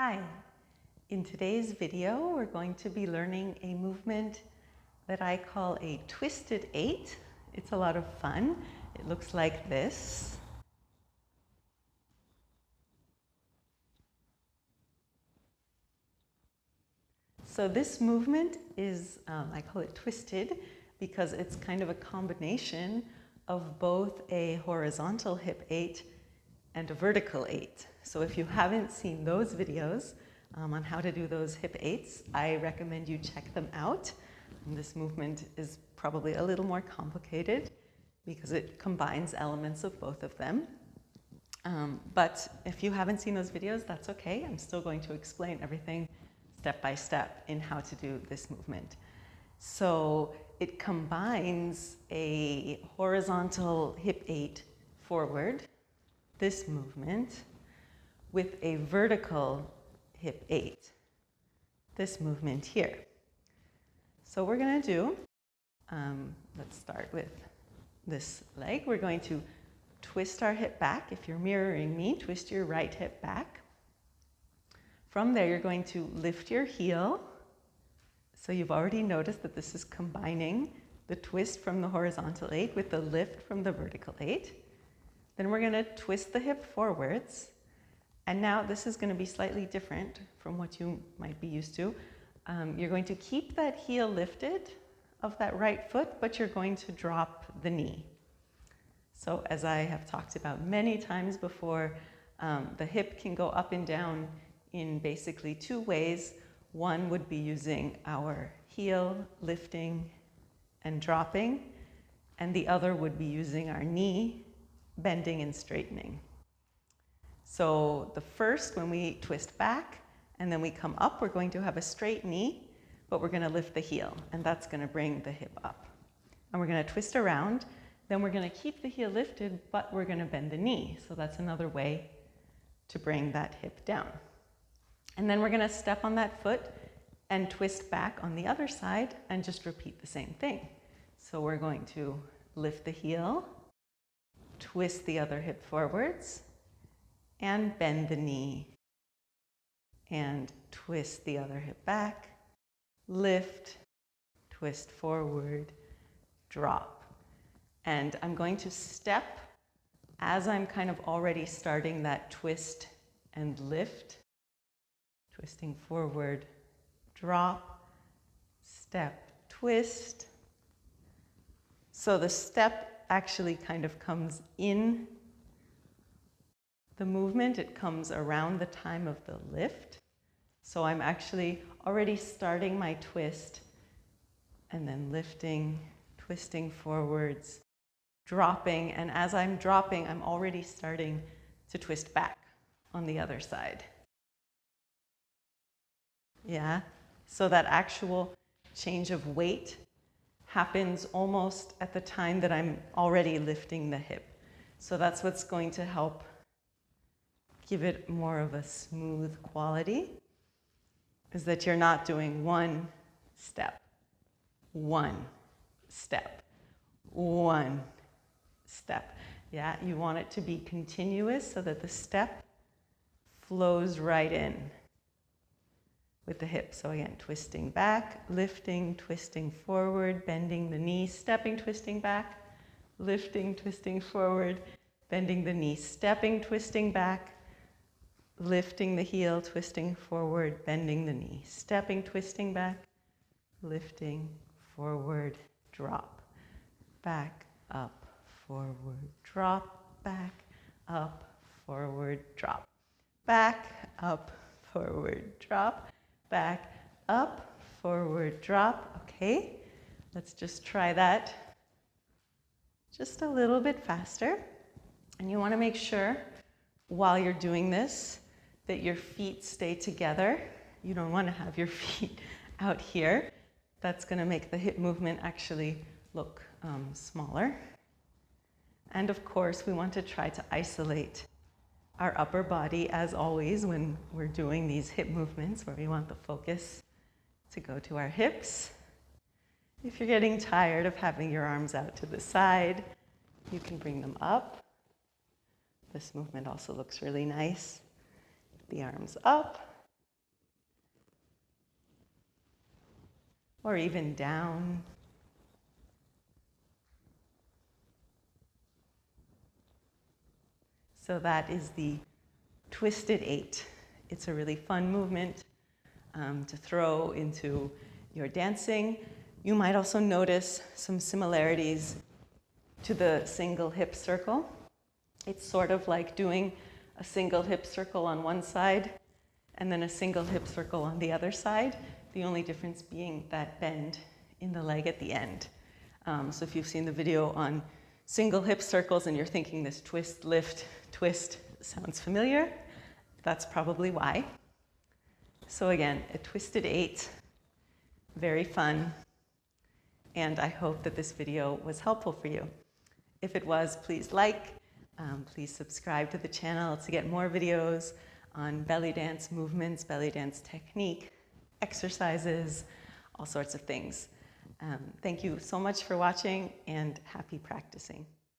Hi, in today's video we're going to be learning a movement that I call a twisted 8. It's a lot of fun. It looks like this. So this movement is, I call it twisted because it's kind of a combination of both a horizontal hip 8 and a vertical 8. So if you haven't seen those videos on how to do those hip 8s, I recommend you check them out. And this movement is probably a little more complicated because it combines elements of both of them. But if you haven't seen those videos, that's okay. I'm still going to explain everything step by step in how to do this movement. So it combines a horizontal hip 8 forward, this movement, with a vertical hip 8, this movement here. So we're going to do, let's start with this leg. We're going to twist our hip back. If you're mirroring me, twist your right hip back. From there, you're going to lift your heel. So you've already noticed that this is combining the twist from the horizontal 8 with the lift from the vertical 8. Then we're going to twist the hip forwards. And now this is going to be slightly different from what you might be used to. You're going to keep that heel lifted of that right foot, but you're going to drop the knee. So as I have talked about many times before, the hip can go up and down in basically two ways. One would be using our heel lifting and dropping, and the other would be using our knee bending and straightening. So the first, when we twist back and then we come up, we're going to have a straight knee, but we're going to lift the heel, and that's going to bring the hip up. And we're going to twist around, then we're going to keep the heel lifted, but we're going to bend the knee. So that's another way to bring that hip down. And then we're going to step on that foot and twist back on the other side and just repeat the same thing. So we're going to lift the heel, twist the other hip forwards, and bend the knee, and twist the other hip back, lift, twist forward, drop. And I'm going to step as I'm kind of already starting that twist and lift. Twisting forward, drop, step, twist. So the step actually kind of comes in the movement. It comes around the time of the lift. So I'm actually already starting my twist and then lifting, twisting forwards, dropping. And as I'm dropping, I'm already starting to twist back on the other side. Yeah, so that actual change of weight happens almost at the time that I'm already lifting the hip. So that's what's going to help give it more of a smooth quality, is that you're not doing one step, one step, one step. Yeah, you want it to be continuous so that the step flows right in with the hip. So again, twisting back, lifting, twisting forward, bending the knee, stepping, twisting back, lifting, twisting forward, bending the knee, stepping, twisting back, lifting the heel, twisting forward, bending the knee, stepping, twisting back, lifting, forward, drop, back, up, forward, drop, back, up, forward, drop, back, up, forward, drop, back, up, forward, drop. Okay, let's just try that just a little bit faster. And you want to make sure while you're doing this that your feet stay together. You don't want to have your feet out here. That's going to make the hip movement actually look smaller. And of course, we want to try to isolate our upper body, as always, when we're doing these hip movements, where we want the focus to go to our hips. If you're getting tired of having your arms out to the side, you can bring them up. This movement also looks really nice. The arms up, or even down. So that is the twisted 8. It's a really fun movement to throw into your dancing. You might also notice some similarities to the single hip circle. It's sort of like doing a single hip circle on one side and then a single hip circle on the other side, the only difference being that bend in the leg at the end. So if you've seen the video on single hip circles and you're thinking this twist, lift, twist sounds familiar, that's probably why. So again, a twisted 8, very fun, and I hope that this video was helpful for you. If it was, please like, please subscribe to the channel to get more videos on belly dance movements, belly dance technique, exercises, all sorts of things. Thank you so much for watching, and happy practicing.